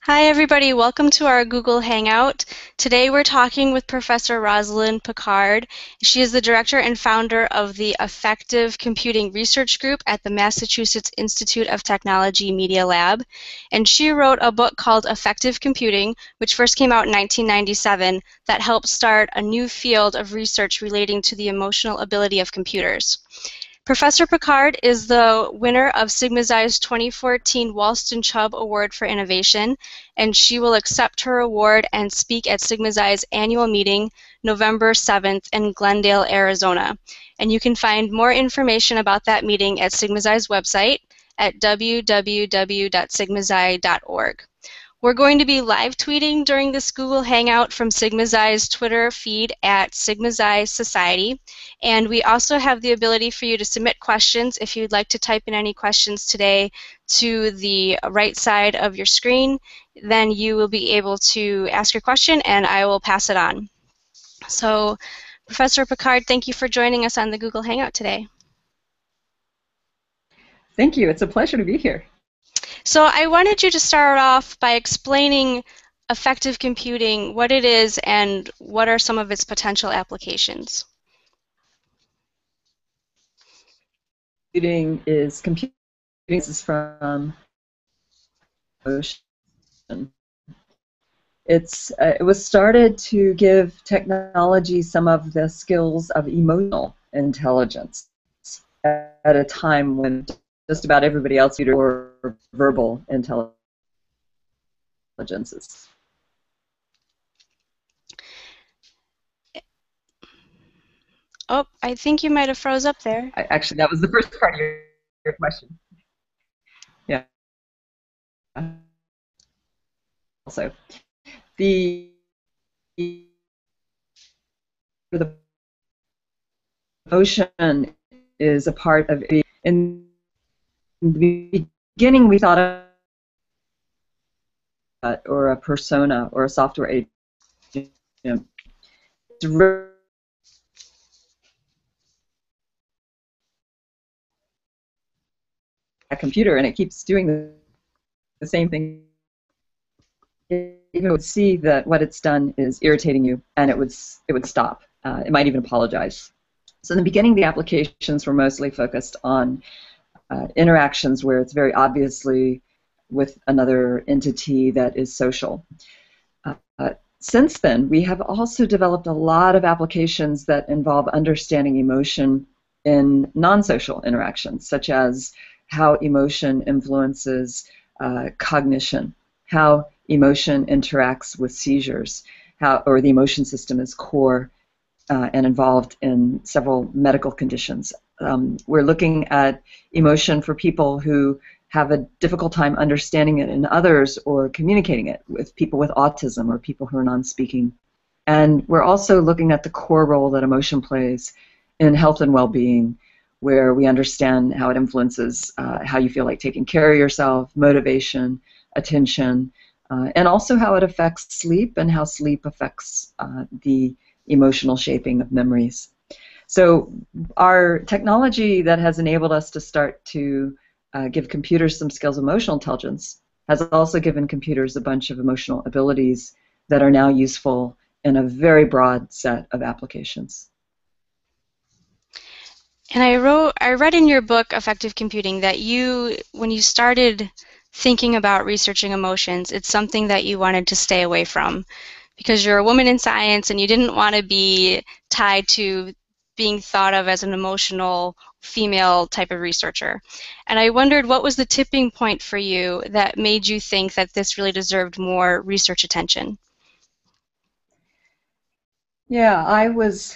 Hi everybody, welcome to our Google Hangout. Today we're talking with Professor Rosalind Picard. She is the director and founder of the Affective Computing Research Group at the Massachusetts Institute of Technology Media Lab. And she wrote a book called Affective Computing, which first came out in 1997, that helped start a new field of research relating to the emotional ability of computers. Professor Picard is the winner of Sigma Xi's 2014 Walston Chubb Award for Innovation, and she will accept her award and speak at Sigma Xi's annual meeting November 7th in Glendale, Arizona. And you can find more information about that meeting at Sigma Xi's website at www.sigmaxi.org. We're going to be live tweeting during this Google Hangout from Sigma Xi's Twitter feed at Sigma Xi Society. And we also have the ability for you to submit questions if you'd like to type in any questions today to the right side of your screen. Then you will be able to ask your question and I will pass it on. So, Professor Picard, thank you for joining us on the Google Hangout today. Thank you. It's a pleasure to be here. So I wanted you to start off by explaining affective computing, what it is, and what are some of its potential applications. Computing is from emotion. It was started to give technology some of the skills of emotional intelligence at a time when just about everybody else or verbal intelligences. Oh, I think you might have froze up there. Actually, that was the first part of your question. Yeah. Also, the emotion is a part of it. In the beginning, we thought of or a persona or a software agent. It's a computer, and it keeps doing the same thing. It would see that what it's done is irritating you, and it would stop. It might even apologize. So in the beginning, the applications were mostly focused on interactions where it's very obviously with another entity that is social. Since then, we have also developed a lot of applications that involve understanding emotion in non-social interactions, such as how emotion influences cognition, how emotion interacts with seizures, or the emotion system is core and involved in several medical conditions. We're looking at emotion for people who have a difficult time understanding it in others or communicating it with people with autism or people who are non-speaking. And we're also looking at the core role that emotion plays in health and well-being, where we understand how it influences how you feel like taking care of yourself, motivation, attention, and also how it affects sleep and how sleep affects the emotional shaping of memories. So our technology that has enabled us to start to give computers some skills of emotional intelligence has also given computers a bunch of emotional abilities that are now useful in a very broad set of applications. And I read in your book, Affective Computing, that when you started thinking about researching emotions, it's something that you wanted to stay away from because you're a woman in science and you didn't want to be tied to being thought of as an emotional female type of researcher. And I wondered, what was the tipping point for you that made you think that this really deserved more research attention? Yeah, I was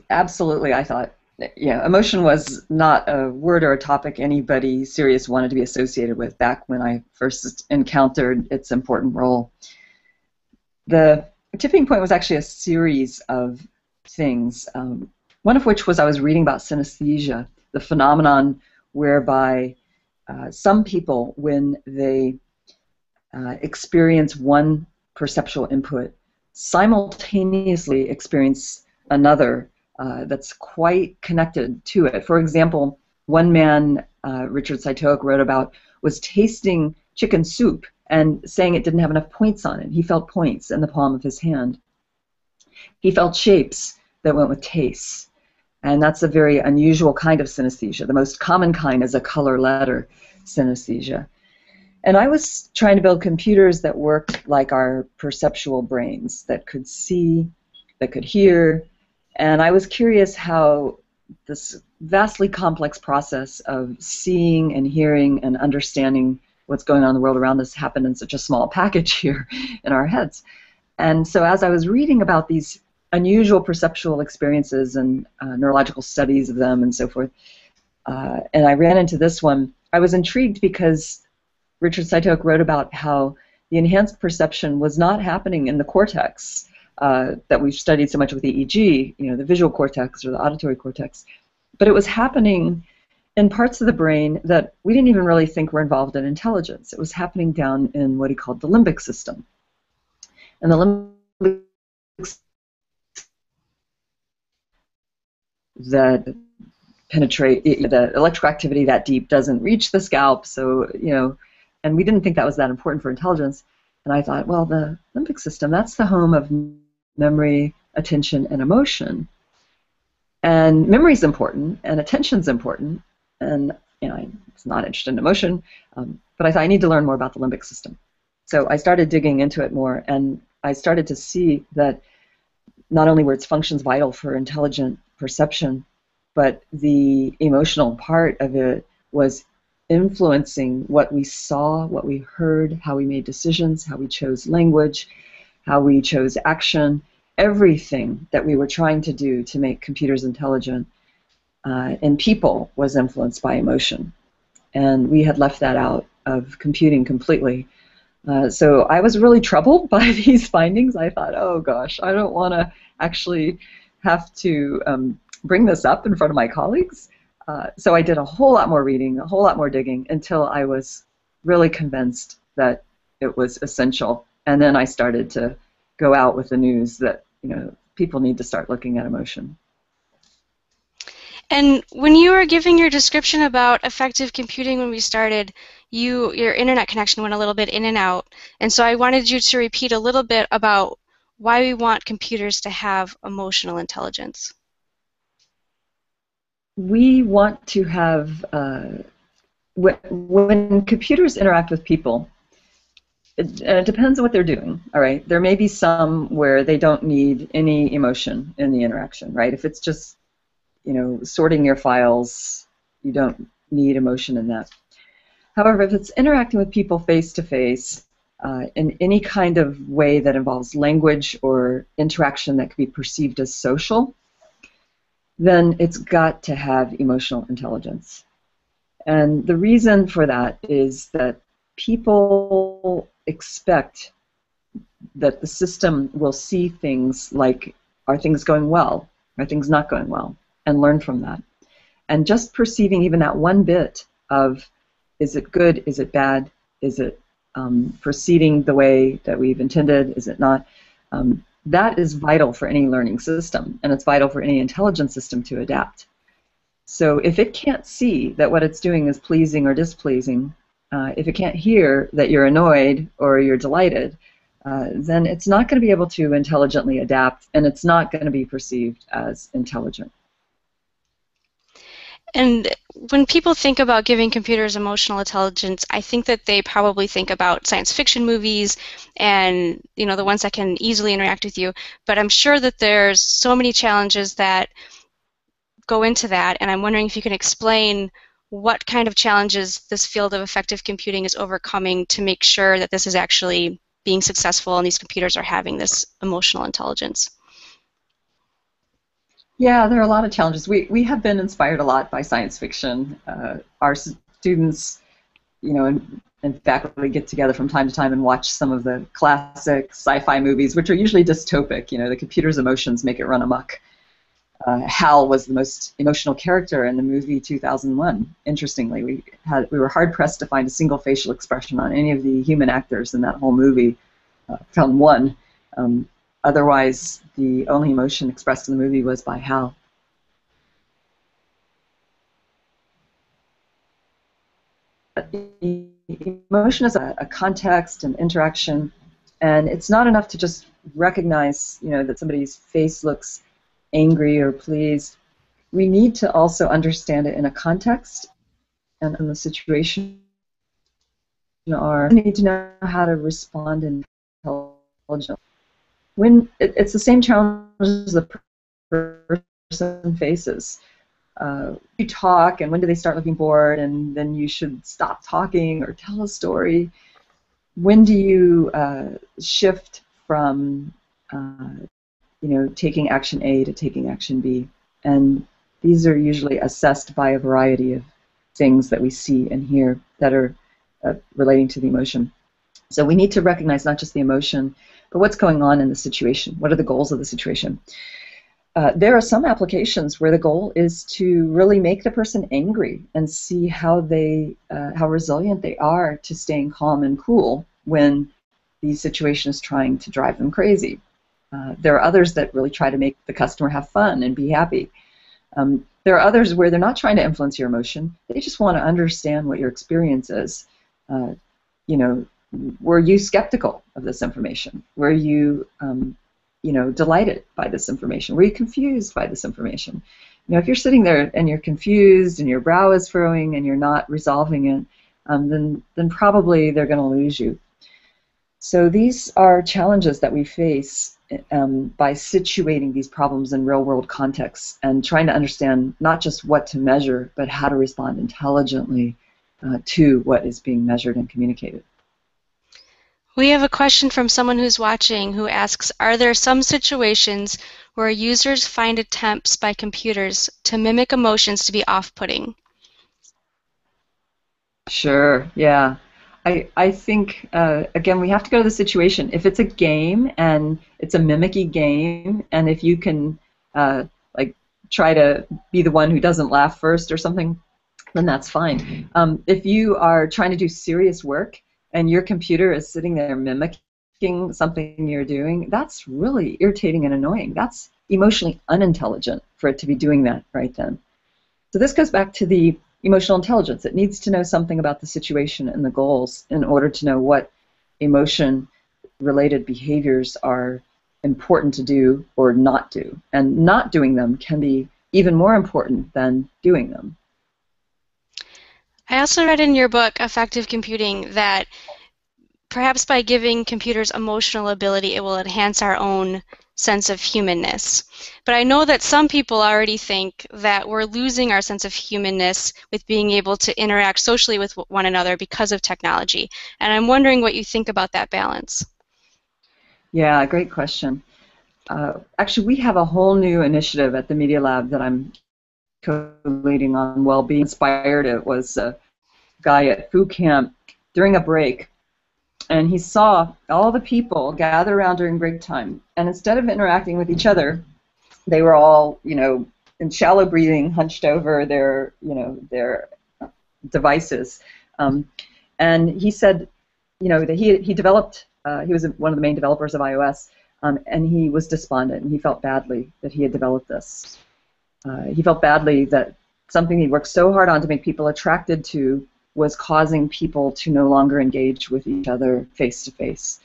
absolutely, I thought, yeah, emotion was not a word or a topic anybody serious wanted to be associated with back when I first encountered its important role. The tipping point was actually a series of things, one of which was I was reading about synesthesia, the phenomenon whereby some people, when they experience one perceptual input, simultaneously experience another that's quite connected to it. For example, one man, Richard Saitoic, wrote about was tasting chicken soup and saying it didn't have enough points on it. He felt points in the palm of his hand. He felt shapes that went with tastes. And that's a very unusual kind of synesthesia. The most common kind is a color letter synesthesia. And I was trying to build computers that worked like our perceptual brains, that could see, that could hear. And I was curious how this vastly complex process of seeing and hearing and understanding what's going on in the world around us happened in such a small package here in our heads. And so as I was reading about these unusual perceptual experiences and neurological studies of them and so forth, and I ran into this one, I was intrigued because Richard Saitoke wrote about how the enhanced perception was not happening in the cortex that we've studied so much with EEG, the visual cortex or the auditory cortex, but it was happening in parts of the brain that we didn't even really think were involved in intelligence. It was happening down in what he called the limbic system. And the limbic that penetrate, the electrical activity that deep doesn't reach the scalp, so, and we didn't think that was that important for intelligence. And I thought, well, the limbic system, that's the home of memory, attention, and emotion. And memory's important, and attention's important, and I'm not interested in emotion, but I thought I need to learn more about the limbic system. So I started digging into it more, and I started to see that not only were its functions vital for intelligent perception, but the emotional part of it was influencing what we saw, what we heard, how we made decisions, how we chose language, how we chose action, everything that we were trying to do to make computers intelligent and people was influenced by emotion. And we had left that out of computing completely. So I was really troubled by these findings. I thought, oh gosh, I don't want to actually have to bring this up in front of my colleagues. So I did a whole lot more reading, a whole lot more digging, until I was really convinced that it was essential. And then I started to go out with the news that people need to start looking at emotion. And when you were giving your description about affective computing when we started, your internet connection went a little bit in and out. And so I wanted you to repeat a little bit about why we want computers to have emotional intelligence. We want to have, when computers interact with people, it depends on what they're doing, all right? There may be some where they don't need any emotion in the interaction, right? If it's just, sorting your files, you don't need emotion in that. However, if it's interacting with people face-to-face in any kind of way that involves language or interaction that can be perceived as social, then it's got to have emotional intelligence. And the reason for that is that people expect that the system will see things like, are things going well? Are things not going well? And learn from that. And just perceiving even that one bit of, is it good, is it bad, is it proceeding the way that we've intended, is it not, that is vital for any learning system, and it's vital for any intelligence system to adapt. So if it can't see that what it's doing is pleasing or displeasing, if it can't hear that you're annoyed or you're delighted, then it's not going to be able to intelligently adapt, and it's not going to be perceived as intelligent. And when people think about giving computers emotional intelligence, I think that they probably think about science fiction movies and the ones that can easily interact with you. But I'm sure that there's so many challenges that go into that, and I'm wondering if you can explain what kind of challenges this field of affective computing is overcoming to make sure that this is actually being successful and these computers are having this emotional intelligence. Yeah, there are a lot of challenges. We have been inspired a lot by science fiction. Our students, and faculty get together from time to time and watch some of the classic sci-fi movies, which are usually dystopic. The computer's emotions make it run amok. Hal was the most emotional character in the movie 2001. Interestingly, we were hard pressed to find a single facial expression on any of the human actors in that whole movie. Found one. Otherwise, the only emotion expressed in the movie was by Hal. emotion is a context and interaction, and it's not enough to just recognize, that somebody's face looks angry or pleased. We need to also understand it in a context and in the situation. We need to know how to respond intelligently. When it's the same challenges the person faces. You talk, and when do they start looking bored, and then you should stop talking or tell a story. When do you shift from taking action A to taking action B? And these are usually assessed by a variety of things that we see and hear that are relating to the emotion. So we need to recognize not just the emotion, but what's going on in the situation. What are the goals of the situation? There are some applications where the goal is to really make the person angry and see how resilient they are to staying calm and cool when the situation is trying to drive them crazy. There are others that really try to make the customer have fun and be happy. There are others where they're not trying to influence your emotion. They just want to understand what your experience is. Were you skeptical of this information? Were you delighted by this information? Were you confused by this information? If you're sitting there and you're confused and your brow is furrowing and you're not resolving it, then probably they're going to lose you. So these are challenges that we face by situating these problems in real-world contexts and trying to understand not just what to measure, but how to respond intelligently to what is being measured and communicated. We have a question from someone who's watching who asks, are there some situations where users find attempts by computers to mimic emotions to be off-putting? Sure, yeah. I think, again, we have to go to the situation. If it's a game and it's a mimicky game, and if you can try to be the one who doesn't laugh first or something, then that's fine. If you are trying to do serious work and your computer is sitting there mimicking something you're doing, that's really irritating and annoying. That's emotionally unintelligent for it to be doing that right then. So this goes back to the emotional intelligence. It needs to know something about the situation and the goals in order to know what emotion-related behaviors are important to do or not do. And not doing them can be even more important than doing them. I also read in your book, Affective Computing, that perhaps by giving computers emotional ability, it will enhance our own sense of humanness. But I know that some people already think that we're losing our sense of humanness with being able to interact socially with one another because of technology. And I'm wondering what you think about that balance. Yeah, great question. Actually, we have a whole new initiative at the Media Lab that I'm co-leading on well-being. Inspired it was a guy at food camp during a break, and he saw all the people gather around during break time, and instead of interacting with each other, they were all, in shallow breathing, hunched over their devices. And he said, that he developed. He was one of the main developers of iOS, and he was despondent, and he felt badly that he had developed this. He felt badly that something he worked so hard on to make people attracted to was causing people to no longer engage with each other face-to-face.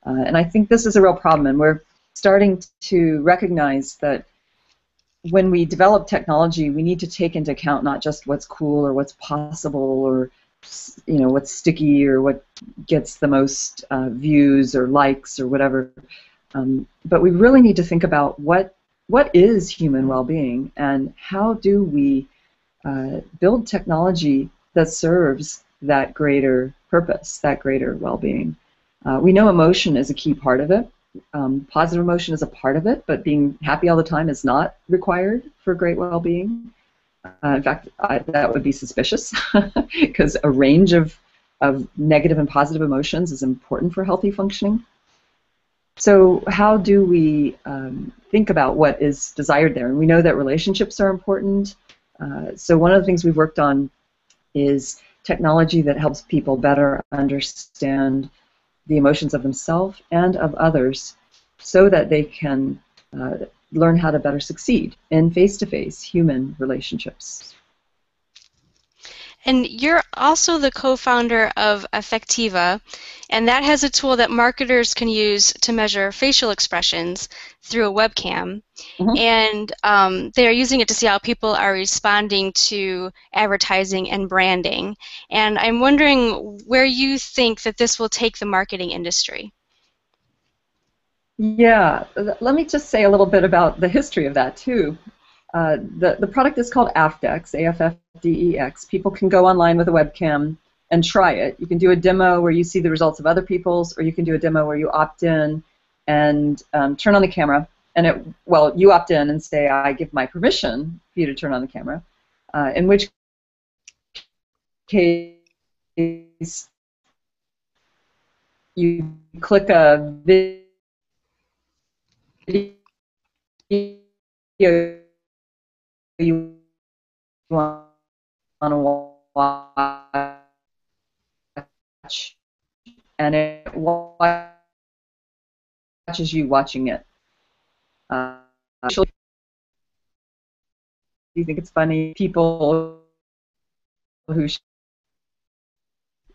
And I think this is a real problem, and we're starting to recognize that when we develop technology, we need to take into account not just what's cool or what's possible or what's sticky or what gets the most views or likes or whatever, but we really need to think about what is human well-being and how do we build technology that serves that greater purpose, that greater well-being. We know emotion is a key part of it. Positive emotion is a part of it, but being happy all the time is not required for great well-being. In fact, that would be suspicious because a range of negative and positive emotions is important for healthy functioning. So how do we think about what is desired there? And we know that relationships are important. So one of the things we've worked on is technology that helps people better understand the emotions of themselves and of others so that they can learn how to better succeed in face-to-face human relationships. And you're also the co-founder of Affectiva, and that has a tool that marketers can use to measure facial expressions through a webcam. Mhm. And they are using it to see how people are responding to advertising and branding. And I'm wondering where you think that this will take the marketing industry. Yeah, let me just say a little bit about the history of that too. The product is called Affdex, AFFDEX. People can go online with a webcam and try it. You can do a demo where you see the results of other people's, or you can do a demo where you opt in and turn on the camera. And you opt in and say, I give my permission for you to turn on the camera. In which case, you click a video you want to watch, and it watches you watching it. Do you think it's funny? People who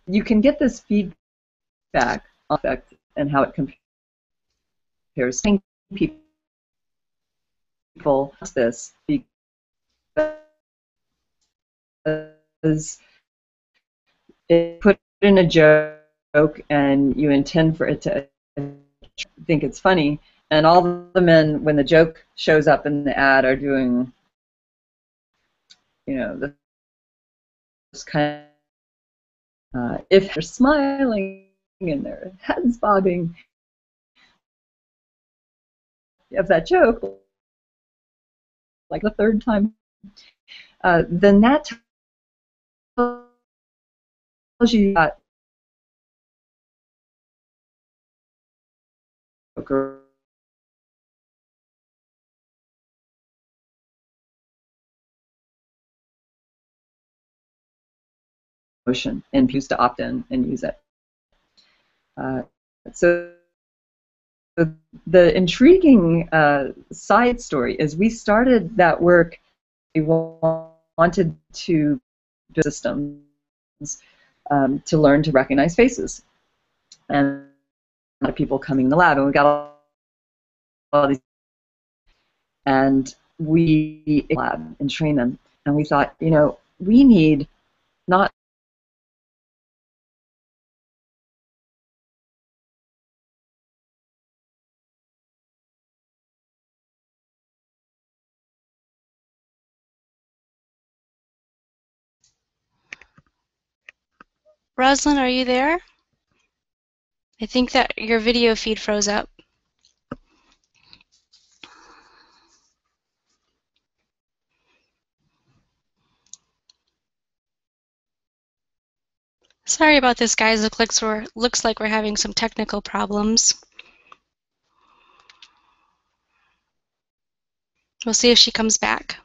you can get this feedback on effect and how it compares. People this because it put in a joke and you intend for it to think it's funny, and all the men, when the joke shows up in the ad, are doing, this kind of, if they're smiling and their heads bobbing of that joke, like the third time, then that tells you that motion and choose to opt in and use it. So the intriguing side story is we started that work. We wanted to build systems to learn to recognize faces, and a lot of people coming in the lab, and we got all these, and we lab and train them, and we thought, we need not Rosalind, are you there? I think that your video feed froze up. Sorry about this, guys. Looks like we're having some technical problems. We'll see if she comes back.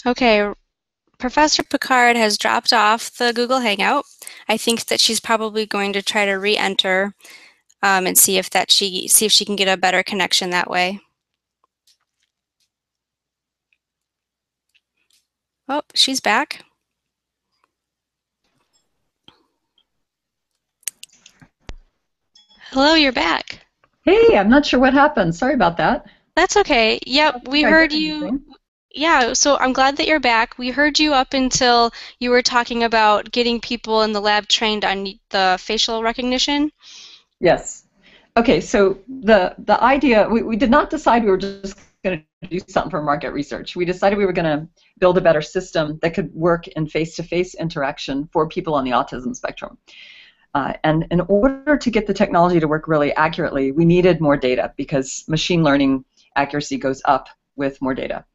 Okay, Professor Picard has dropped off the Google Hangout. I think that she's probably going to try to re-enter and see if she can get a better connection that way. Oh, she's back. Hello, you're back. Hey, I'm not sure what happened. Sorry about that. That's okay. Yep, we heard you. Yeah, so I'm glad that you're back. We heard you up until you were talking about getting people in the lab trained on the facial recognition. Yes. Okay, so the idea, we did not decide we were just going to do something for market research. We decided we were going to build a better system that could work in face-to-face interaction for people on the autism spectrum. And in order to get the technology to work really accurately, we needed more data because machine learning accuracy goes up with more data.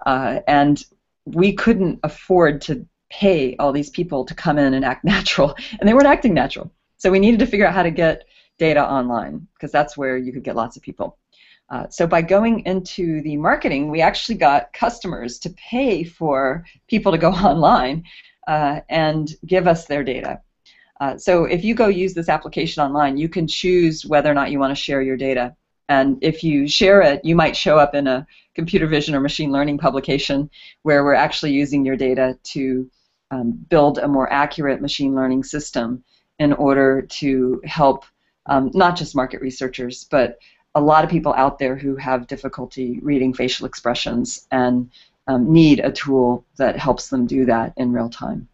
And we couldn't afford to pay all these people to come in and act natural, and they weren't acting natural. So we needed to figure out how to get data online, because that's where you could get lots of people. So by going into the marketing, we actually got customers to pay for people to go online and give us their data. So if you go use this application online, you can choose whether or not you want to share your data. And if you share it, you might show up in a computer vision or machine learning publication where we're actually using your data to build a more accurate machine learning system in order to help not just market researchers, but a lot of people out there who have difficulty reading facial expressions and need a tool that helps them do that in real time.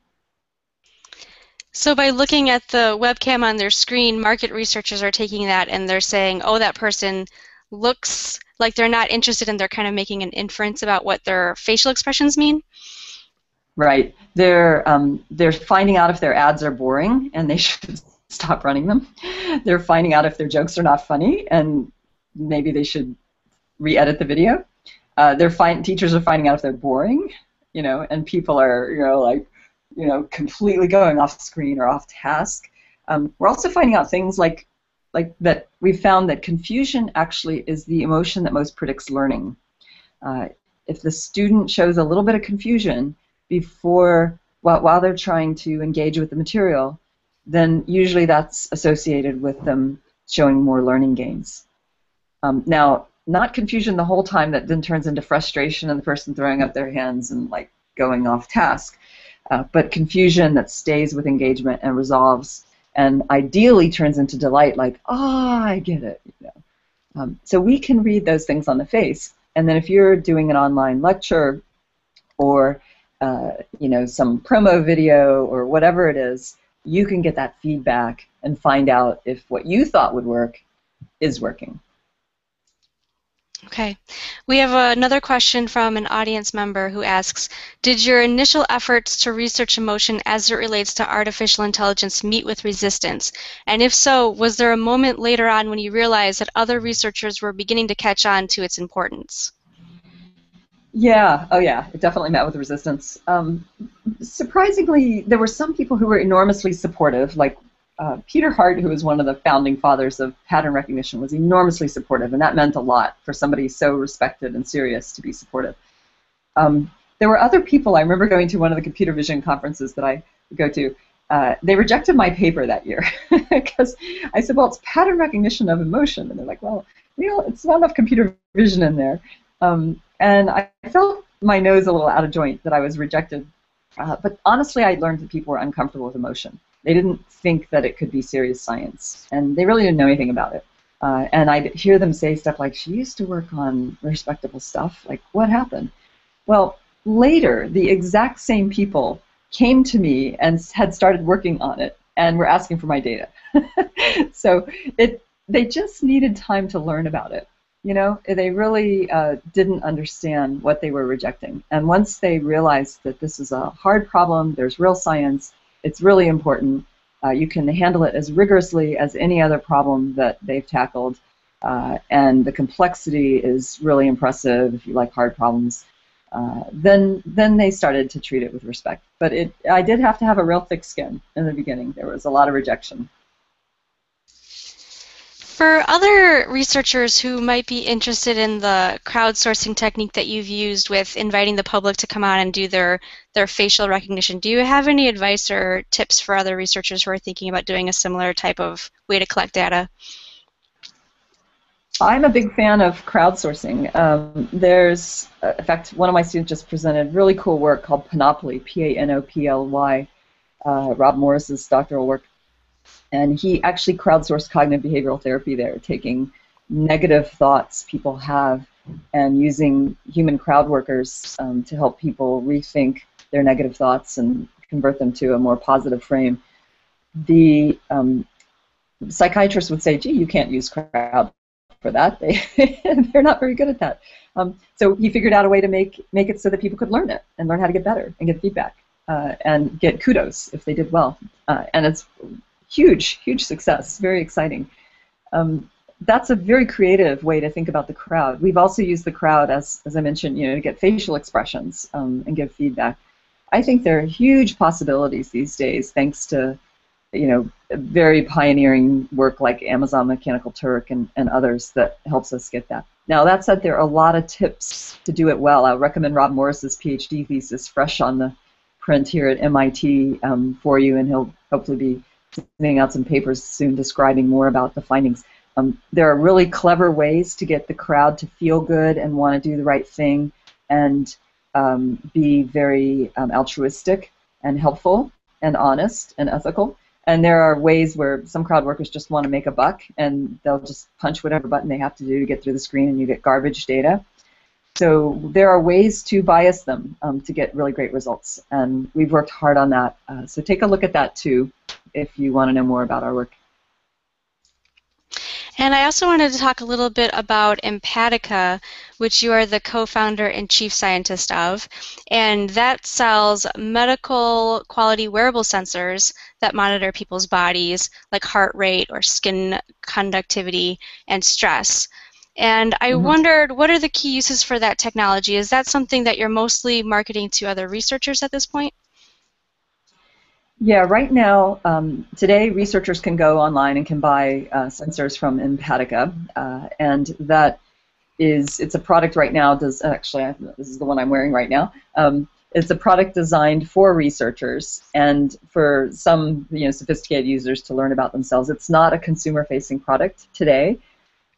So by looking at the webcam on their screen, market researchers are taking that and they're saying, oh, that person looks like they're not interested, and they're kind of making an inference about what their facial expressions mean? Right. They're finding out if their ads are boring and they should stop running them. They're finding out if their jokes are not funny and maybe they should re-edit the video. Teachers are finding out if they're boring, and people are, completely going off screen or off task. We're also finding out things like that. We've found that confusion actually is the emotion that most predicts learning. If the student shows a little bit of confusion while they're trying to engage with the material, then usually that's associated with them showing more learning gains. Now, not confusion the whole time that then turns into frustration and the person throwing up their hands and going off task, but confusion that stays with engagement and resolves and ideally turns into delight, like, oh, I get it. So we can read those things on the face, and then if you're doing an online lecture or some promo video or whatever it is, you can get that feedback and find out if what you thought would work is working. Okay. We have another question from an audience member who asks, did your initial efforts to research emotion as it relates to artificial intelligence meet with resistance? And if so, was there a moment later on when you realized that other researchers were beginning to catch on to its importance? Yeah, oh yeah, it definitely met with resistance. Surprisingly, there were some people who were enormously supportive, like Peter Hart, who was one of the founding fathers of pattern recognition, was enormously supportive, and that meant a lot for somebody so respected and serious to be supportive. There were other people. I remember going to one of the computer vision conferences that I go to. They rejected my paper that year because I said, well, it's pattern recognition of emotion, and they're like, well, it's not enough computer vision in there. And I felt my nose a little out of joint that I was rejected. But honestly, I learned that people were uncomfortable with emotion. They didn't think that it could be serious science, and they really didn't know anything about it. And I'd hear them say stuff like, she used to work on respectable stuff. Like, what happened? Well, later, the exact same people came to me and had started working on it and were asking for my data. So they just needed time to learn about it. They really didn't understand what they were rejecting. And once they realized that this is a hard problem, there's real science, it's really important, you can handle it as rigorously as any other problem that they've tackled, and the complexity is really impressive if you like hard problems, then they started to treat it with respect. But I did have to have a real thick skin in the beginning. There was a lot of rejection. For other researchers who might be interested in the crowdsourcing technique that you've used with inviting the public to come on and do their facial recognition, do you have any advice or tips for other researchers who are thinking about doing a similar type of way to collect data? I'm a big fan of crowdsourcing. In fact, one of my students just presented really cool work called Panoply, P-A-N-O-P-L-Y, Rob Morris's doctoral work. And he actually crowdsourced cognitive behavioral therapy there, taking negative thoughts people have and using human crowd workers to help people rethink their negative thoughts and convert them to a more positive frame. The psychiatrists would say, gee, you can't use crowd for that. They're not very good at that. So he figured out a way to make it so that people could learn it and learn how to get better and get feedback and get kudos if they did well. And it's huge success, very exciting. That's a very creative way to think about the crowd. We've also used the crowd, as I mentioned, to get facial expressions and give feedback. I think there are huge possibilities these days, thanks to very pioneering work like Amazon Mechanical Turk and others that helps us get that. Now, that said, there are a lot of tips to do it well. I recommend Rob Morris's PhD thesis, fresh on the print here at MIT, for you, and he'll hopefully be sending out some papers soon describing more about the findings. There are really clever ways to get the crowd to feel good and want to do the right thing and be very altruistic and helpful and honest and ethical. And there are ways where some crowd workers just want to make a buck, and they'll just punch whatever button they have to do to get through the screen, and you get garbage data. So there are ways to bias them to get really great results, and we've worked hard on that. So take a look at that too if you want to know more about our work. And I also wanted to talk a little bit about Empatica, which you are the co-founder and chief scientist of, and that sells medical quality wearable sensors that monitor people's bodies, like heart rate or skin conductivity and stress. And I wondered, what are the key uses for that technology? Is that something that you're mostly marketing to other researchers at this point? Yeah, right now, today researchers can go online and can buy sensors from Empatica, and that is, it's a product right now, this is the one I'm wearing right now. It's a product designed for researchers and for some sophisticated users to learn about themselves. It's not a consumer-facing product today.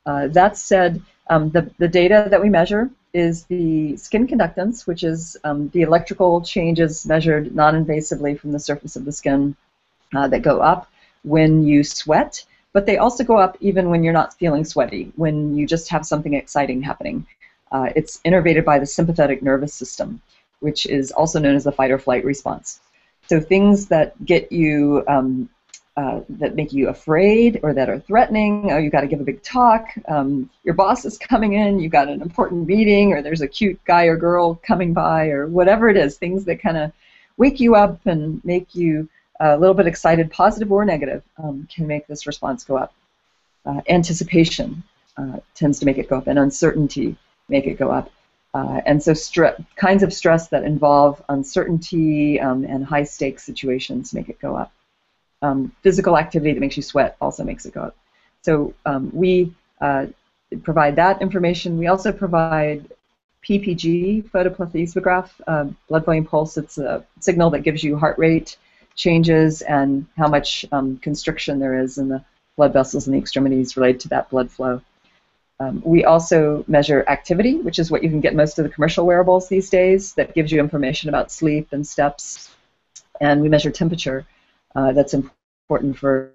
That said, the data that we measure is the skin conductance, which is the electrical changes measured non-invasively from the surface of the skin that go up when you sweat, but they also go up even when you're not feeling sweaty, when you just have something exciting happening. It's innervated by the sympathetic nervous system, which is also known as the fight or flight response. So things that get you that make you afraid or that are threatening. Oh, you got to give a big talk. Your boss is coming in. You got an important meeting, or there's a cute guy or girl coming by, or whatever it is. Things that kind of wake you up and make you a little bit excited, positive or negative, can make this response go up. Anticipation tends to make it go up, and uncertainty make it go up. And so kinds of stress that involve uncertainty and high-stakes situations make it go up. Physical activity that makes you sweat also makes it go up. So we provide that information. We also provide PPG, photoplethysmograph, blood volume pulse. It's a signal that gives you heart rate changes and how much constriction there is in the blood vessels in the extremities related to that blood flow. We also measure activity, which is what you can get most of the commercial wearables these days, that gives you information about sleep and steps. And we measure temperature. That's important for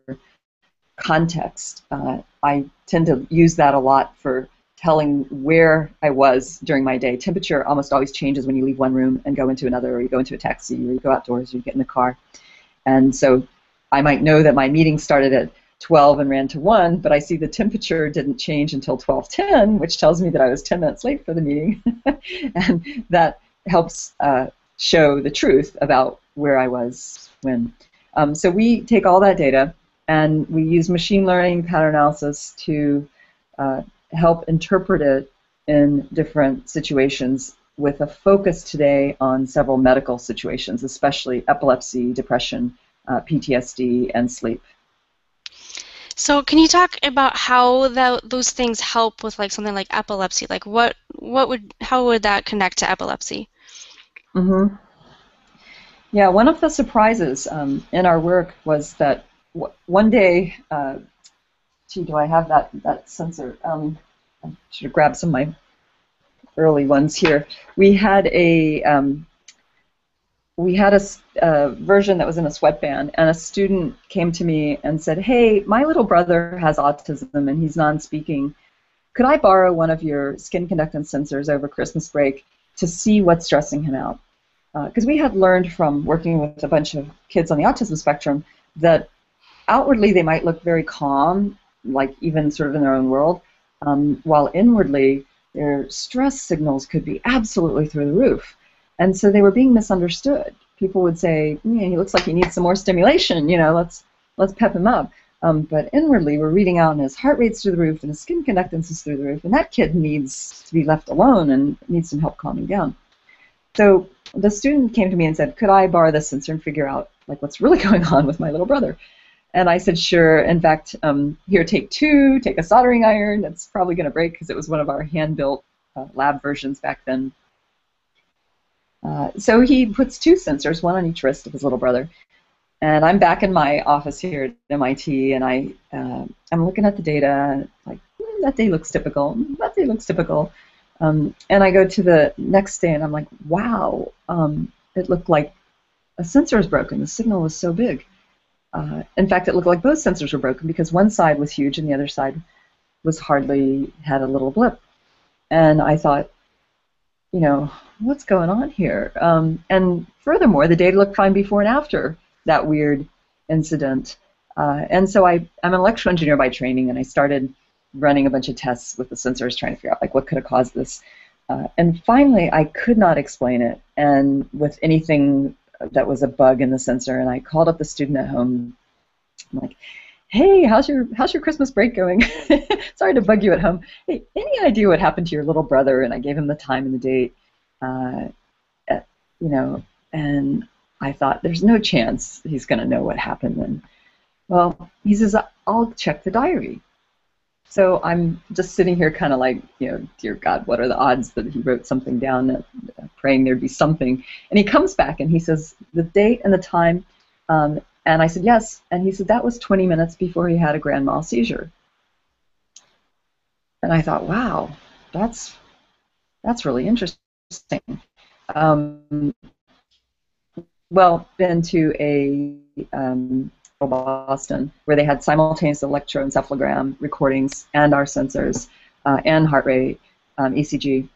context. I tend to use that a lot for telling where I was during my day. Temperature almost always changes when you leave one room and go into another, or you go into a taxi, or you go outdoors, or you get in the car. And so I might know that my meeting started at 12 and ran to 1, but I see the temperature didn't change until 12:10, which tells me that I was 10 minutes late for the meeting. And that helps show the truth about where I was when. So we take all that data and we use machine learning, pattern analysis to help interpret it in different situations, with a focus today on several medical situations, especially epilepsy, depression, PTSD, and sleep. So can you talk about how those things help with something like epilepsy? Like how would that connect to epilepsy? Mm-hmm. Yeah, one of the surprises in our work was that one day, do I have that sensor? I should have grabbed some of my early ones here. We had a version that was in a sweatband, and a student came to me and said, "Hey, my little brother has autism and he's non-speaking. Could I borrow one of your skin conductance sensors over Christmas break to see what's stressing him out?" Because we had learned from working with a bunch of kids on the autism spectrum that outwardly they might look very calm, like even sort of in their own world, while inwardly their stress signals could be absolutely through the roof. And so they were being misunderstood. People would say, "He looks like he needs some more stimulation, let's pep him up." But inwardly we're reading out, and his heart rate's through the roof and his skin conductance is through the roof, and that kid needs to be left alone and needs some help calming down. So the student came to me and said, "Could I borrow this sensor and figure out what's really going on with my little brother?" And I said, sure. In fact, here, take two, take a soldering iron. It's probably going to break because it was one of our hand-built lab versions back then. So he puts two sensors, one on each wrist of his little brother. And I'm back in my office here at MIT, and I'm looking at the data, like, that day looks typical, that day looks typical. And I go to the next day, and I'm like, wow, it looked like a sensor was broken. The signal was so big. In fact, it looked like both sensors were broken because one side was huge and the other side was hardly had a little blip. And I thought, you know, what's going on here? And furthermore, the data looked fine before and after that weird incident. And so I'm an electrical engineer by training, and I started running a bunch of tests with the sensors, trying to figure out, like, what could have caused this. And finally, I could not explain it, and with anything that was a bug in the sensor. And I called up the student at home. I'm like, hey, how's your Christmas break going? Sorry to bug you at home. Hey, any idea what happened to your little brother? And I gave him the time and the date, you know, and I thought, there's no chance he's going to know what happened then. Well, he says, I'll check the diary. So I'm just sitting here kind of like, you know, dear God, what are the odds that he wrote something down, praying there'd be something. And he comes back and he says, the date and the time. And I said, yes. And he said, that was 20 minutes before he had a grand mal seizure. And I thought, wow, that's really interesting. Well, been to a Boston, where they had simultaneous electroencephalogram recordings and our sensors and heart rate, ECG.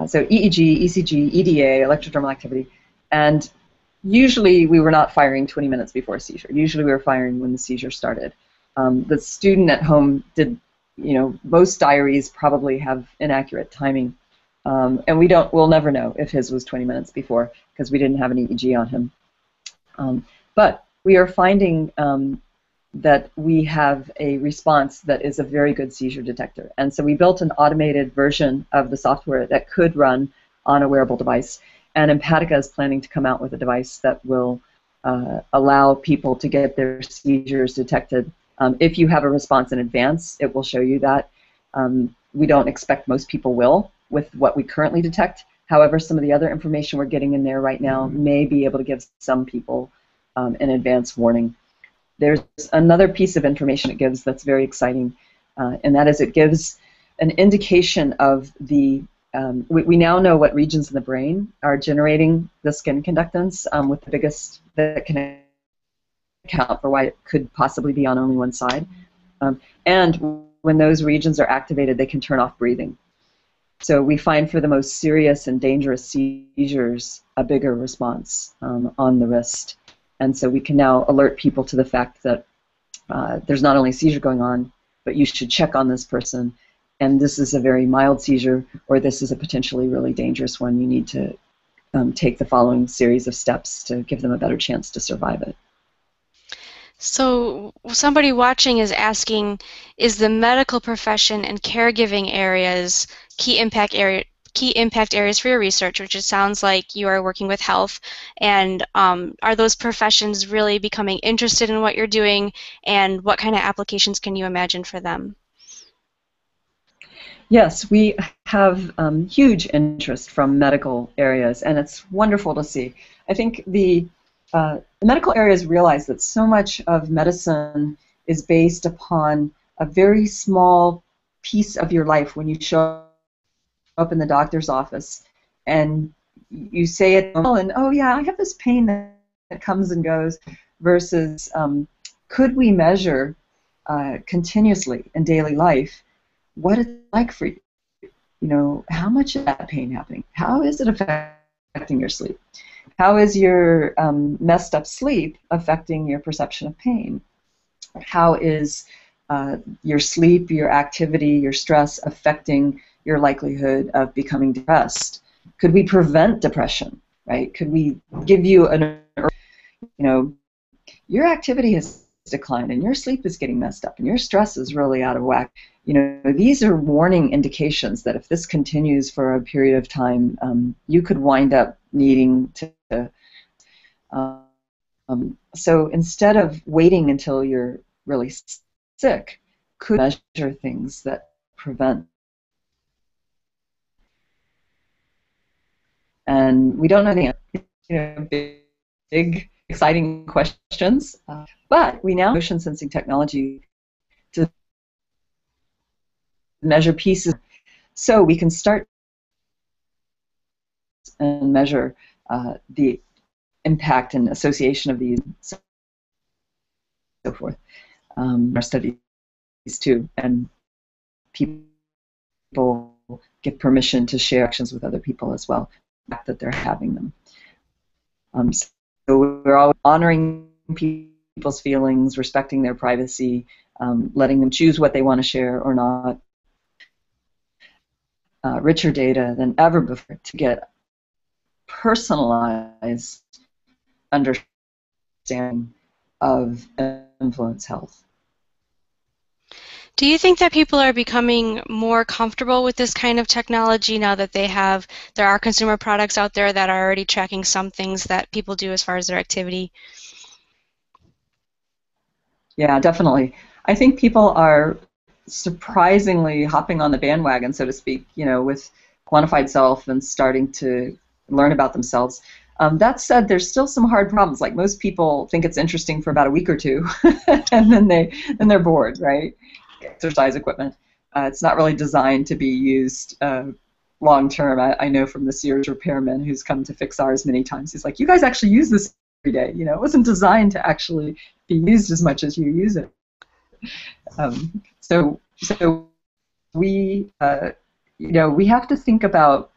So EEG, ECG, EDA, electrodermal activity. And usually we were not firing 20 minutes before a seizure. Usually we were firing when the seizure started. The student at home did, you know, most diaries probably have inaccurate timing. And we'll never know if his was 20 minutes before because we didn't have an EEG on him. But we are finding that we have a response that is a very good seizure detector. And so we built an automated version of the software that could run on a wearable device. And Empatica is planning to come out with a device that will allow people to get their seizures detected. If you have a response in advance, it will show you that. We don't expect most people will with what we currently detect. However, some of the other information we're getting in there right now may be able to give some people an advance warning. There's another piece of information it gives that's very exciting, and that is it gives an indication of the, we now know what regions in the brain are generating the skin conductance with the biggest, that can account for why it could possibly be on only one side. And when those regions are activated, they can turn off breathing. So we find for the most serious and dangerous seizures a bigger response on the wrist. And so we can now alert people to the fact that there's not only a seizure going on, but you should check on this person. And this is a very mild seizure, or this is a potentially really dangerous one. You need to take the following series of steps to give them a better chance to survive it. So somebody watching is asking, is the medical profession and caregiving areas key impact areas for your research, which it sounds like you are working with health, and are those professions really becoming interested in what you're doing, and what kind of applications can you imagine for them? Yes, we have huge interest from medical areas, and it's wonderful to see. I think the medical areas realize that so much of medicine is based upon a very small piece of your life when you show up in the doctor's office and you say it, and oh yeah, I have this pain that comes and goes, versus could we measure continuously in daily life what it's like for you? You know, how much is that pain happening? How is it affecting your sleep? How is your messed up sleep affecting your perception of pain? How is your sleep, your activity, your stress affecting your likelihood of becoming depressed? Could we prevent depression, right? Could we give you your activity has declined and your sleep is getting messed up and your stress is really out of whack. You know, these are warning indications that if this continues for a period of time, you could wind up needing to So instead of waiting until you're really sick, could measure things that prevent. And we don't know the answer, big exciting questions, but we now have motion sensing technology to measure pieces, so we can start and measure the impact and association of these, so forth. Our studies too, and people get permission to share actions with other people as well, that they're having them. So we're always honoring people's feelings, respecting their privacy, letting them choose what they want to share or not. Richer data than ever before to get personalized understanding of influence health. Do you think that people are becoming more comfortable with this kind of technology now that there are consumer products out there that are already tracking some things that people do as far as their activity? Yeah, definitely. I think people are surprisingly hopping on the bandwagon, so to speak, with quantified self and starting to learn about themselves. That said, there's still some hard problems. Like, most people think it's interesting for about a week or two, and then they're bored, right? Exercise equipment. It's not really designed to be used long term. I know from the Sears repairman who's come to fix ours many times. He's like, "You guys actually use this every day. It wasn't designed to actually be used as much as you use it." So we we have to think about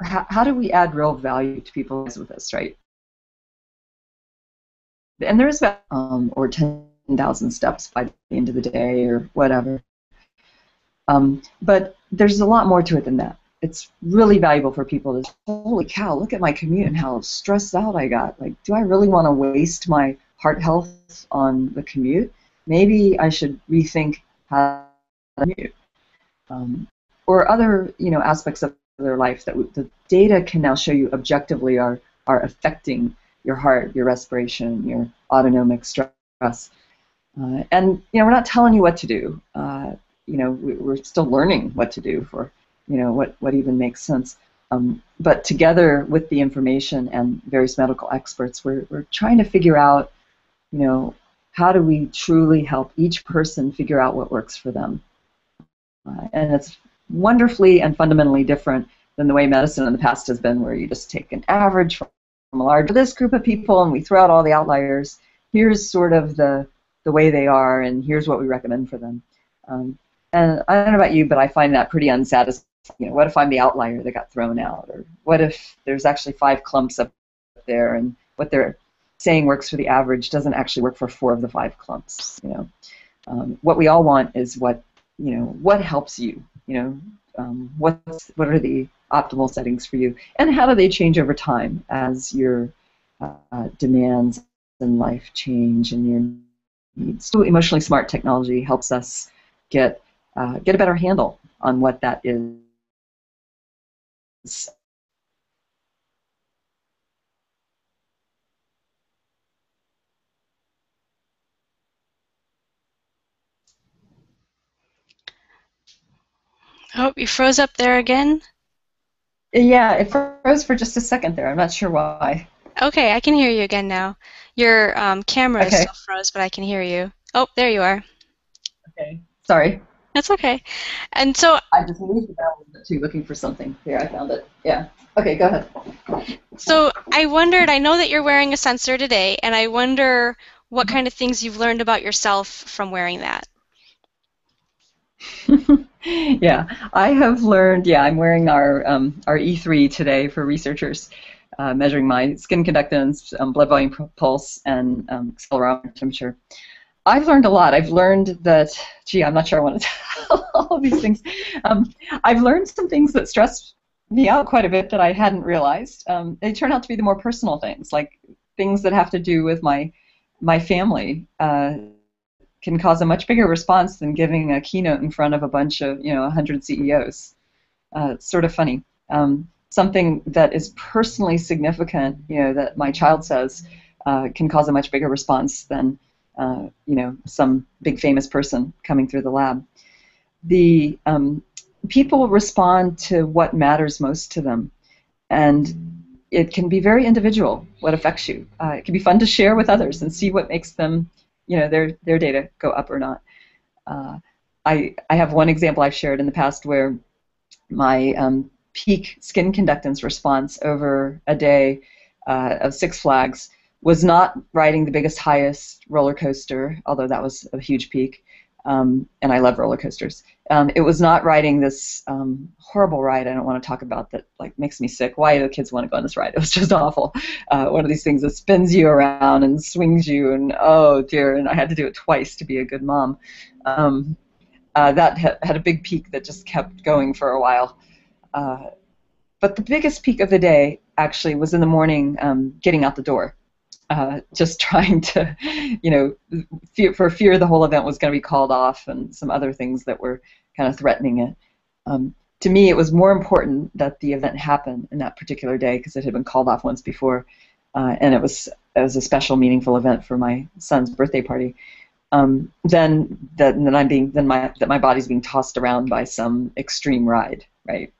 how do we add real value to people with this, right? And there's about or 10,000 steps by the end of the day or whatever. But there's a lot more to it than that. It's really valuable for people to, holy cow, look at my commute and how stressed out I got. Like, do I really want to waste my heart health on the commute? Maybe I should rethink how to commute. Or other aspects of their life that the data can now show you objectively are affecting your heart, your respiration, your autonomic stress. And we're not telling you what to do. We're still learning what to do for what even makes sense. But together with the information and various medical experts, we're trying to figure out how do we truly help each person figure out what works for them. And it's wonderfully and fundamentally different than the way medicine in the past has been, where you just take an average from a large this group of people and we throw out all the outliers. Here's sort of the way they are, and here's what we recommend for them. And I don't know about you, but I find that pretty unsatisfying. What if I'm the outlier that got thrown out? Or what if there's actually 5 clumps up there, and what they're saying works for the average doesn't actually work for 4 of the 5 clumps? What we all want is what helps you. What are the optimal settings for you, and how do they change over time as your demands in life change and your needs? So emotionally smart technology helps us get a better handle on what that is. Oh, you froze up there again? Yeah, it froze for just a second there. I'm not sure why. Okay, I can hear you again now. Your camera Okay. still froze, but I can hear you. Oh, there you are. Okay. Sorry. That's okay. And so, I just moved it out a little bit too, looking for something. Here, I found it. Yeah. Okay, go ahead. So I wondered, I know that you're wearing a sensor today, and I wonder what kind of things you've learned about yourself from wearing that. Yeah, I have learned. Yeah, I'm wearing our E3 today for researchers, measuring my skin conductance, blood volume, pulse, and accelerometer temperature. I've learned a lot. I've learned that, gee, I'm not sure I want to tell all these things. I've learned some things that stress me out quite a bit that I hadn't realized. They turn out to be the more personal things, like things that have to do with my family. Can cause a much bigger response than giving a keynote in front of a bunch of 100 CEOs. It's sort of funny. something that is personally significant, that my child says can cause a much bigger response than, some big famous person coming through the lab. The people respond to what matters most to them, and it can be very individual what affects you. It can be fun to share with others and see what makes them, their data go up or not. I have one example I've shared in the past where my peak skin conductance response over a day of Six Flags was not riding the biggest, highest roller coaster, although that was a huge peak, and I love roller coasters. It was not riding this horrible ride I don't want to talk about that makes me sick. Why do kids want to go on this ride? It was just awful. One of these things that spins you around and swings you, and oh dear, and I had to do it twice to be a good mom. That had a big peak that just kept going for a while. But the biggest peak of the day actually was in the morning, getting out the door. Just trying to, for fear the whole event was going to be called off and some other things that were kind of threatening it. To me, it was more important that the event happen in that particular day because it had been called off once before, and it was a special, meaningful event for my son's birthday party. That my body's being tossed around by some extreme ride, right?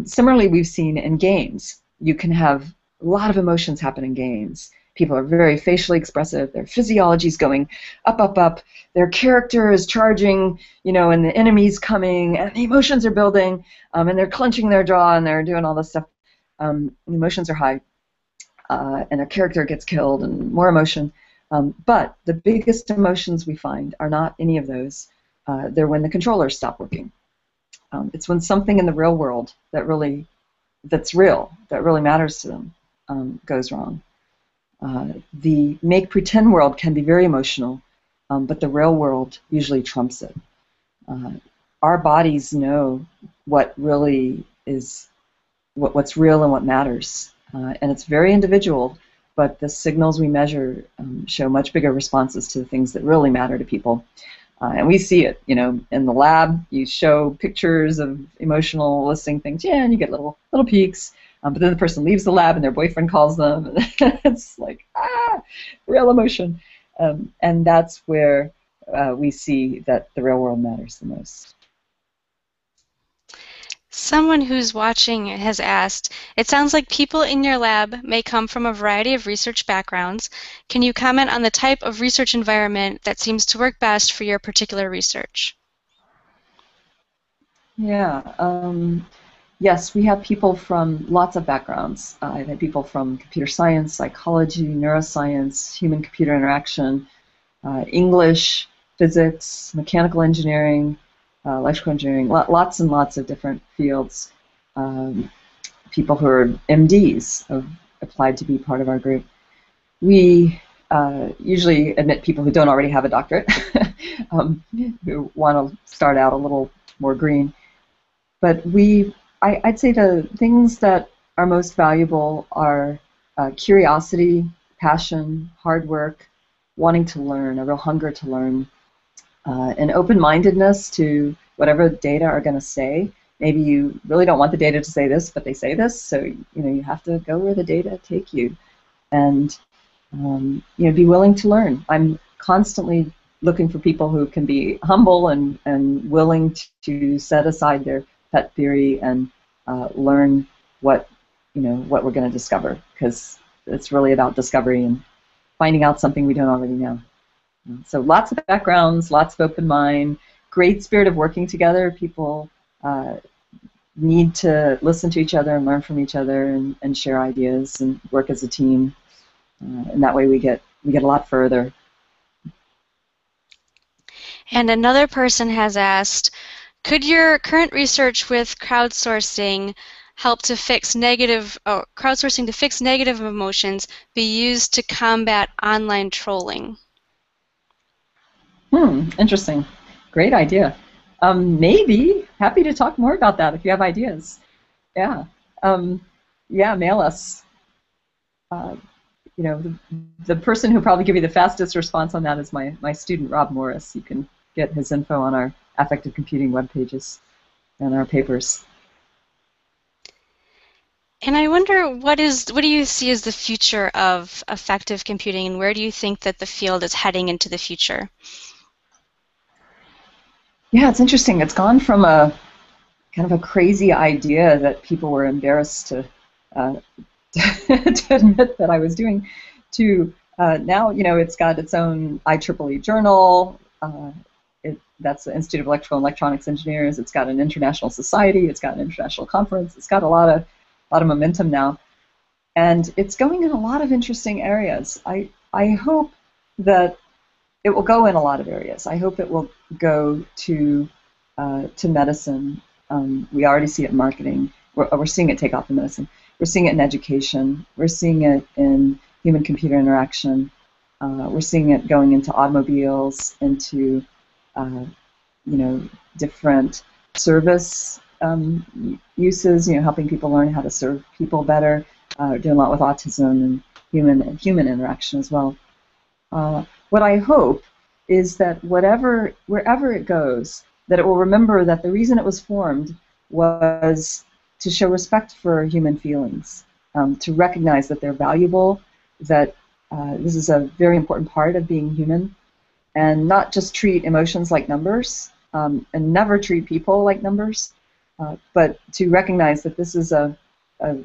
Similarly, we've seen in games, you can have a lot of emotions happen in games. People are very facially expressive. Their physiology's going up, up, up. Their character is charging, and the enemy's coming, and the emotions are building, and they're clenching their jaw, and they're doing all this stuff. Emotions are high, and their character gets killed, and more emotion. But the biggest emotions we find are not any of those. They're when the controllers stop working. It's when something in the real world that really matters to them goes wrong. The make-pretend world can be very emotional, but the real world usually trumps it. Our bodies know what really is, what's real and what matters, and it's very individual, but the signals we measure show much bigger responses to the things that really matter to people. And we see it, in the lab. You show pictures of emotional listing things, and you get little peaks. But then the person leaves the lab and their boyfriend calls them, and it's like, real emotion. And that's where we see that the real world matters the most. Someone who's watching has asked, it sounds like people in your lab may come from a variety of research backgrounds. Can you comment on the type of research environment that seems to work best for your particular research? Yeah. Yes, we have people from lots of backgrounds. I've had people from computer science, psychology, neuroscience, human-computer interaction, English, physics, mechanical engineering, electrical engineering, lots and lots of different fields. People who are MDs have applied to be part of our group. We usually admit people who don't already have a doctorate, who want to start out a little more green. But I'd say the things that are most valuable are curiosity, passion, hard work, wanting to learn, a real hunger to learn, an open-mindedness to whatever the data are going to say. Maybe you really don't want the data to say this, but they say this, so you have to go where the data take you, and be willing to learn. I'm constantly looking for people who can be humble and willing to set aside their pet theory and learn what we're going to discover, because it's really about discovery and finding out something we don't already know. So lots of backgrounds, lots of open mind, great spirit of working together. People need to listen to each other and learn from each other and share ideas and work as a team, and that way we get a lot further. And another person has asked, could your current research with crowdsourcing to fix negative emotions be used to combat online trolling? Interesting. Great idea. Maybe. Happy to talk more about that if you have ideas. Yeah. Mail us. The person who'll probably give you the fastest response on that is my student, Rob Morris. You can get his info on our Affective Computing web pages and our papers. And I wonder, what do you see as the future of affective computing, and where do you think that the field is heading into the future? Yeah, it's interesting. It's gone from a kind of a crazy idea that people were embarrassed to uh, to admit that I was doing, to now, it's got its own IEEE journal. That's the Institute of Electrical and Electronics Engineers. It's got an international society. It's got an international conference. It's got a lot of momentum now, and it's going in a lot of interesting areas. I hope that it will go in a lot of areas. I hope it will go to medicine. We already see it in marketing. We're seeing it take off in medicine. We're seeing it in education. We're seeing it in human-computer interaction. We're seeing it going into automobiles, into different service uses. Helping people learn how to serve people better. Doing a lot with autism and human interaction as well. What I hope is that wherever it goes, that it will remember that the reason it was formed was to show respect for human feelings, to recognize that they're valuable, that this is a very important part of being human, and not just treat emotions like numbers, and never treat people like numbers, but to recognize that this is a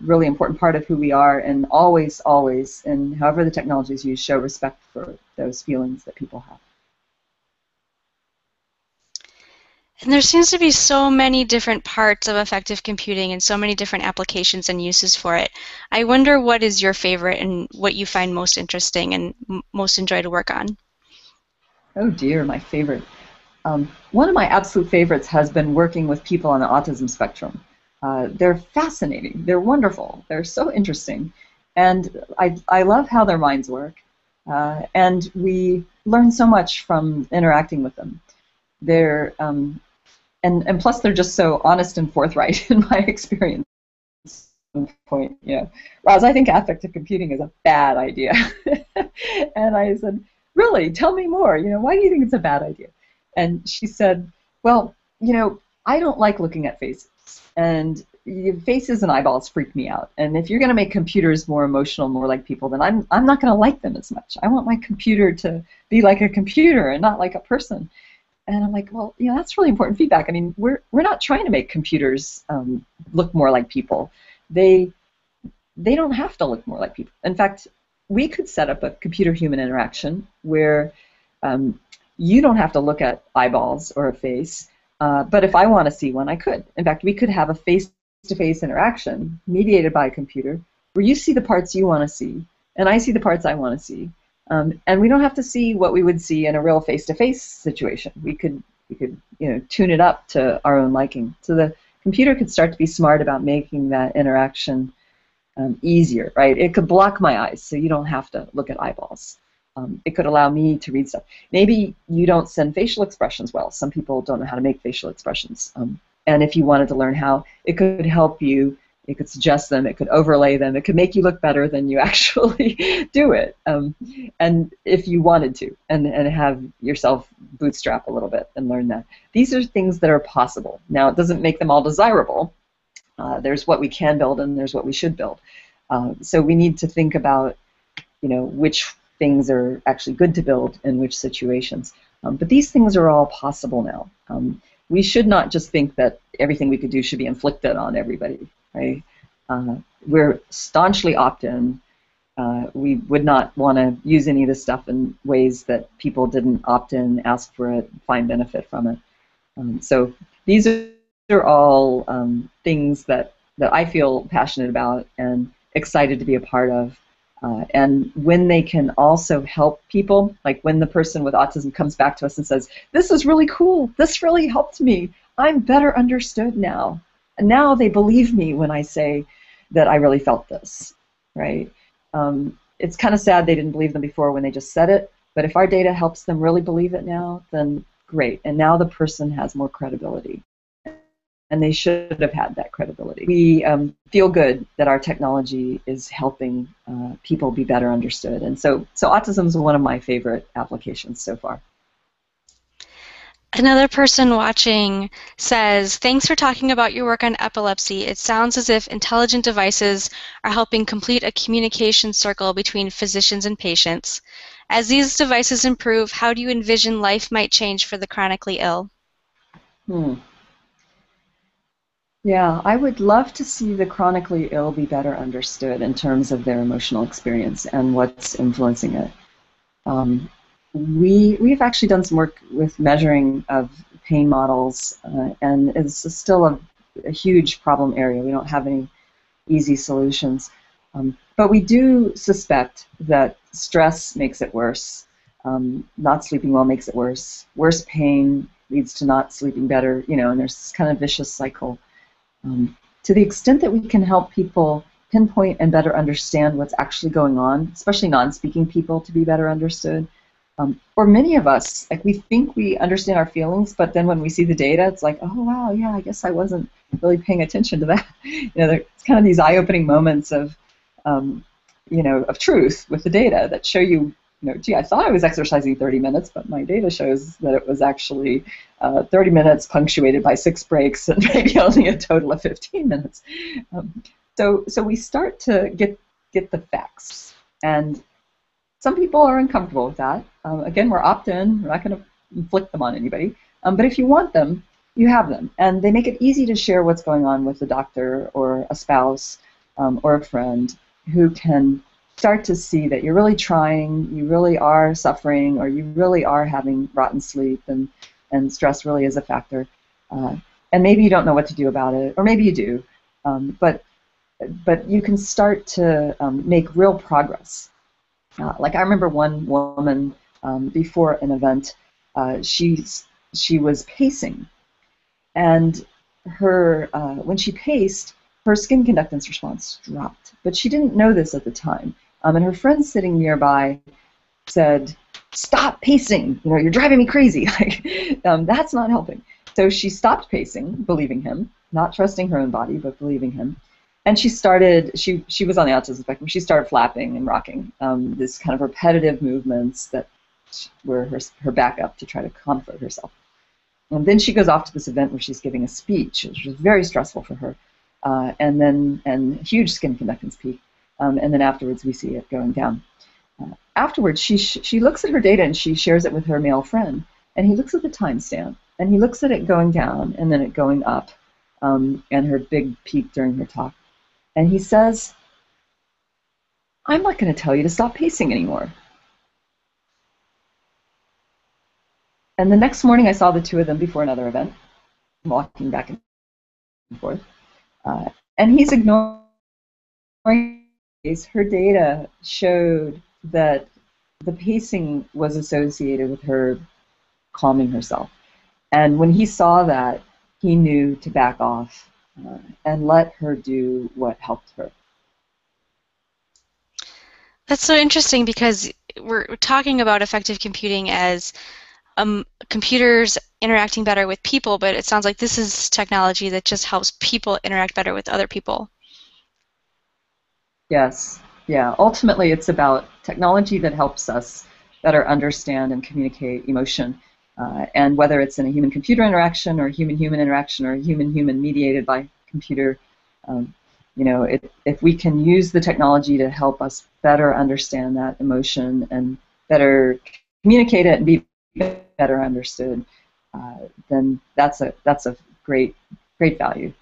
really important part of who we are, and always, and however the technology is used, show respect for those feelings that people have. And there seems to be so many different parts of affective computing and so many different applications and uses for it. I wonder, what is your favorite and what you find most interesting and most enjoy to work on? Oh dear, my favorite. One of my absolute favorites has been working with people on the autism spectrum. They're fascinating. They're wonderful. They're so interesting. And I love how their minds work. And we learn so much from interacting with them. They're and plus they're just so honest and forthright in my experience. Point, Roz, I think affective computing is a bad idea. And I said, really? Tell me more. Why do you think it's a bad idea? And she said, well, I don't like looking at faces, and faces and eyeballs freak me out. And if you're going to make computers more emotional, more like people, then I'm not going to like them as much. I want my computer to be like a computer and not like a person. And I'm like, well, that's really important feedback. I mean, we're not trying to make computers look more like people. They don't have to look more like people. In fact, we could set up a computer-human interaction where you don't have to look at eyeballs or a face, but if I want to see one, I could. In fact, we could have a face-to-face interaction mediated by a computer where you see the parts you want to see, and I see the parts I want to see. And we don't have to see what we would see in a real face-to-face situation. We could tune it up to our own liking. So the computer could start to be smart about making that interaction easier, right? It could block my eyes, so you don't have to look at eyeballs. It could allow me to read stuff. Maybe you don't send facial expressions well. Some people don't know how to make facial expressions. And if you wanted to learn how, it could help you. It could suggest them. It could overlay them. It could make you look better than you actually do it. And if you wanted to, and have yourself bootstrap a little bit and learn that. These are things that are possible. Now, it doesn't make them all desirable. There's what we can build, and there's what we should build. So we need to think about, which things are actually good to build in which situations. But these things are all possible now. We should not just think that everything we could do should be inflicted on everybody, right? We're staunchly opt-in. We would not want to use any of this stuff in ways that people didn't opt in, ask for it, find benefit from it. So these are all things that I feel passionate about and excited to be a part of. And when they can also help people, like when the person with autism comes back to us and says, this is really cool, this really helped me, I'm better understood now. And now they believe me when I say that I really felt this, right? It's kind of sad they didn't believe them before when they just said it, but if our data helps them really believe it now, then great. And now the person has more credibility. And they should have had that credibility. We feel good that our technology is helping people be better understood. And so autism is one of my favorite applications so far. Another person watching says, thanks for talking about your work on epilepsy. It sounds as if intelligent devices are helping complete a communication circle between physicians and patients. As these devices improve, how do you envision life might change for the chronically ill? Hmm. Yeah, I would love to see the chronically ill be better understood in terms of their emotional experience and what's influencing it. Um, we've actually done some work with measuring of pain models, and it's still a huge problem area. We don't have any easy solutions, but we do suspect that stress makes it worse. Not sleeping well makes it worse. Worse pain leads to not sleeping better, and there's this kind of vicious cycle. To the extent that we can help people pinpoint and better understand what's actually going on, especially non-speaking people to be better understood, or many of us, like we think we understand our feelings, but then when we see the data, it's like, oh wow, yeah, I guess I wasn't really paying attention to that. It's kind of these eye-opening moments um, of truth with the data that show you, gee, I thought I was exercising 30 minutes, but my data shows that it was actually 30 minutes punctuated by 6 breaks and maybe only a total of 15 minutes. So we start to get the facts, and some people are uncomfortable with that. Again, we're opt-in. We're not going to inflict them on anybody. But if you want them, you have them. And they make it easy to share what's going on with a doctor or a spouse or a friend who can start to see that you're really trying, you really are suffering, or you really are having rotten sleep, and stress really is a factor. And maybe you don't know what to do about it, or maybe you do. But you can start to make real progress. Like I remember one woman before an event, she was pacing, and her when she paced, her skin conductance response dropped. But she didn't know this at the time, and her friend sitting nearby said, "Stop pacing! You're driving me crazy. That's not helping." So she stopped pacing, believing him, not trusting her own body, but believing him. And she was on the autism spectrum. She started flapping and rocking, this kind of repetitive movements that were her backup to try to comfort herself. And then she goes off to this event where she's giving a speech, which was very stressful for her, and huge skin conductance peak. And then afterwards we see it going down. Afterwards, she looks at her data and she shares it with her male friend. And he looks at the timestamp, and he looks at it going down and then it going up, and her big peak during her talk. And he says, "I'm not going to tell you to stop pacing anymore." And the next morning I saw the two of them before another event, walking back and forth. And he's ignoring her data showed that the pacing was associated with her calming herself. And when he saw that, he knew to back off and let her do what helped her. That's so interesting because we're talking about affective computing as computers interacting better with people, but it sounds like this is technology that just helps people interact better with other people. Yes. Yeah. Ultimately, it's about technology that helps us better understand and communicate emotion. And whether it's in a human-computer interaction or human-human interaction or human-human mediated by computer, if we can use the technology to help us better understand that emotion and better communicate it and be better understood, then that's a great value.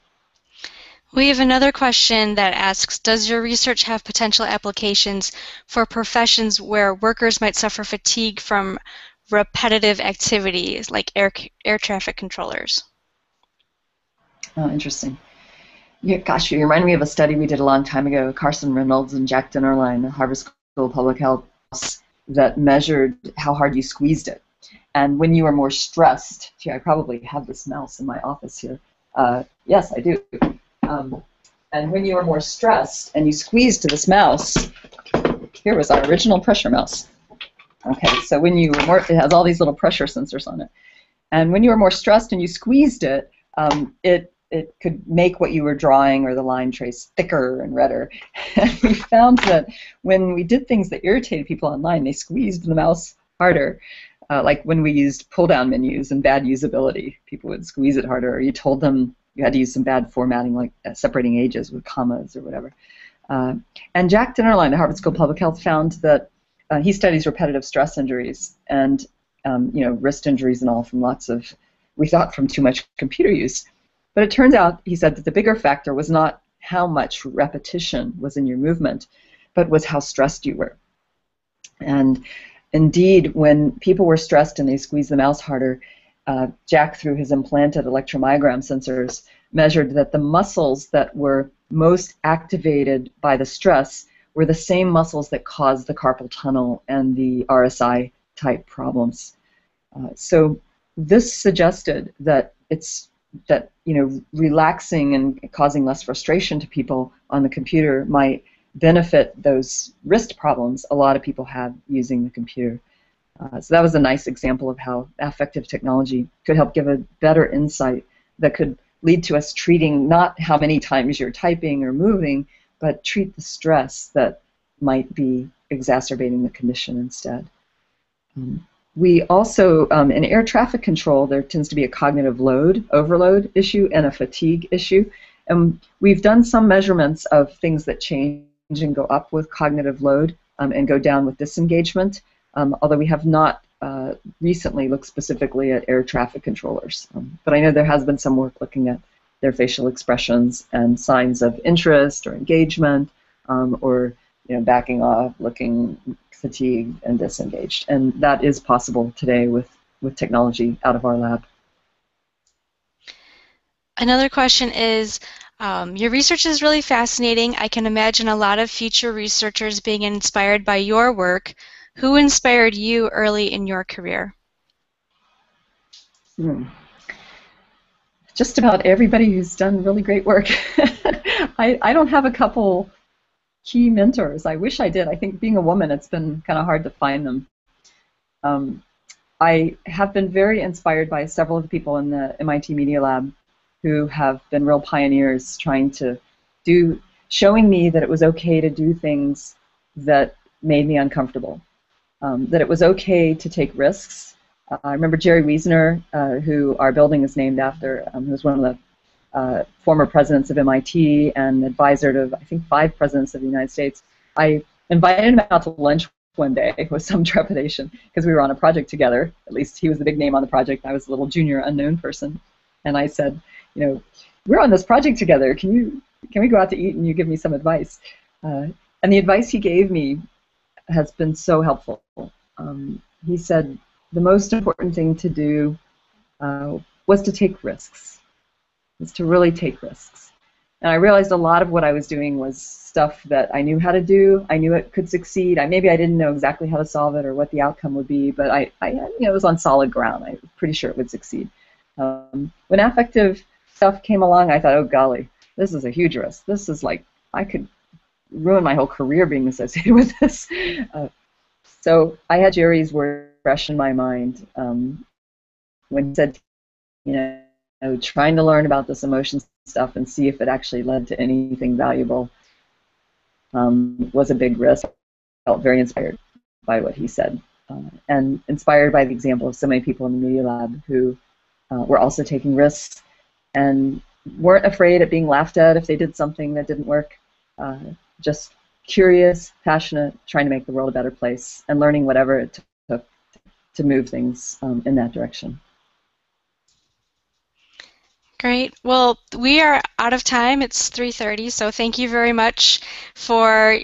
We have another question that asks, does your research have potential applications for professions where workers might suffer fatigue from repetitive activities like air traffic controllers? Oh, interesting. Yeah, gosh, you remind me of a study we did a long time ago, Carson Reynolds and Jack Dinnerline at Harvard School of Public Health, that measured how hard you squeezed it. And when you were more stressed, gee, I probably have this mouse in my office here. Yes, I do. And when you were more stressed and you squeezed this mouse, here was our original pressure mouse. Okay, so when you were more, it has all these little pressure sensors on it. And when you were more stressed and you squeezed it, it could make what you were drawing or the line trace thicker and redder. And we found that when we did things that irritated people online, they squeezed the mouse harder. like when we used pull-down menus and bad usability, people would squeeze it harder, or you told them you had to use some bad formatting, like separating ages with commas or whatever. And Jack Dinnerline at Harvard School of Public Health found that he studies repetitive stress injuries and wrist injuries and all from lots of, we thought, from too much computer use. But it turns out, he said, that the bigger factor was not how much repetition was in your movement, but was how stressed you were. And indeed, when people were stressed and they squeezed the mouse harder, Jack, through his implanted electromyogram sensors, measured that the muscles that were most activated by the stress were the same muscles that caused the carpal tunnel and the RSI type problems. So this suggested that relaxing and causing less frustration to people on the computer might benefit those wrist problems a lot of people have using the computer. So that was a nice example of how affective technology could help give a better insight that could lead to us treating not how many times you're typing or moving, but treat the stress that might be exacerbating the condition instead. We also, in air traffic control, there tends to be a cognitive load, overload issue, and a fatigue issue. And we've done some measurements of things that change and go up with cognitive load and go down with disengagement, although we have not recently looked specifically at air traffic controllers. But I know there has been some work looking at their facial expressions and signs of interest or engagement, or backing off, looking fatigued and disengaged. And that is possible today with technology out of our lab. Another question is, your research is really fascinating. I can imagine a lot of future researchers being inspired by your work. Who inspired you early in your career? Just about everybody who's done really great work. I don't have a couple key mentors. I wish I did. I think being a woman, it's been kind of hard to find them. I have been very inspired by several of the people in the MIT Media Lab who have been real pioneers trying to showing me that it was okay to do things that made me uncomfortable, that it was okay to take risks. I remember Jerry Wiesner, who our building is named after, who was one of the former presidents of MIT and advisor to, I think, 5 presidents of the United States. I invited him out to lunch one day with some trepidation because we were on a project together. At least he was the big name on the project. I was a little junior unknown person. And I said, we're on this project together. Can we go out to eat and you give me some advice? And the advice he gave me has been so helpful. He said the most important thing to do was to take risks. Was to really take risks. And I realized a lot of what I was doing was stuff that I knew how to do. I knew it could succeed. Maybe I didn't know exactly how to solve it or what the outcome would be, but I was on solid ground. I was pretty sure it would succeed. When affective stuff came along, I thought, oh golly, this is a huge risk. This is like, I could ruin my whole career being associated with this. So I had Jerry's word fresh in my mind when he said, trying to learn about this emotion stuff and see if it actually led to anything valuable was a big risk. I felt very inspired by what he said, and inspired by the example of so many people in the Media Lab who were also taking risks and weren't afraid of being laughed at if they did something that didn't work. Just curious, passionate, trying to make the world a better place, and learning whatever it took to move things in that direction. Great. Well, we are out of time. It's 3:30, so thank you very much for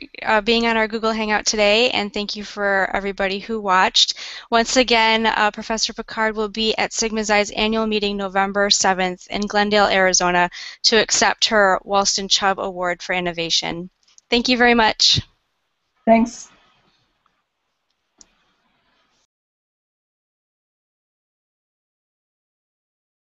being on our Google Hangout today, and thank you for everybody who watched. Once again, Professor Picard will be at Sigma Xi's annual meeting November 7th in Glendale, Arizona, to accept her Walston Chubb Award for Innovation. Thank you very much. Thanks.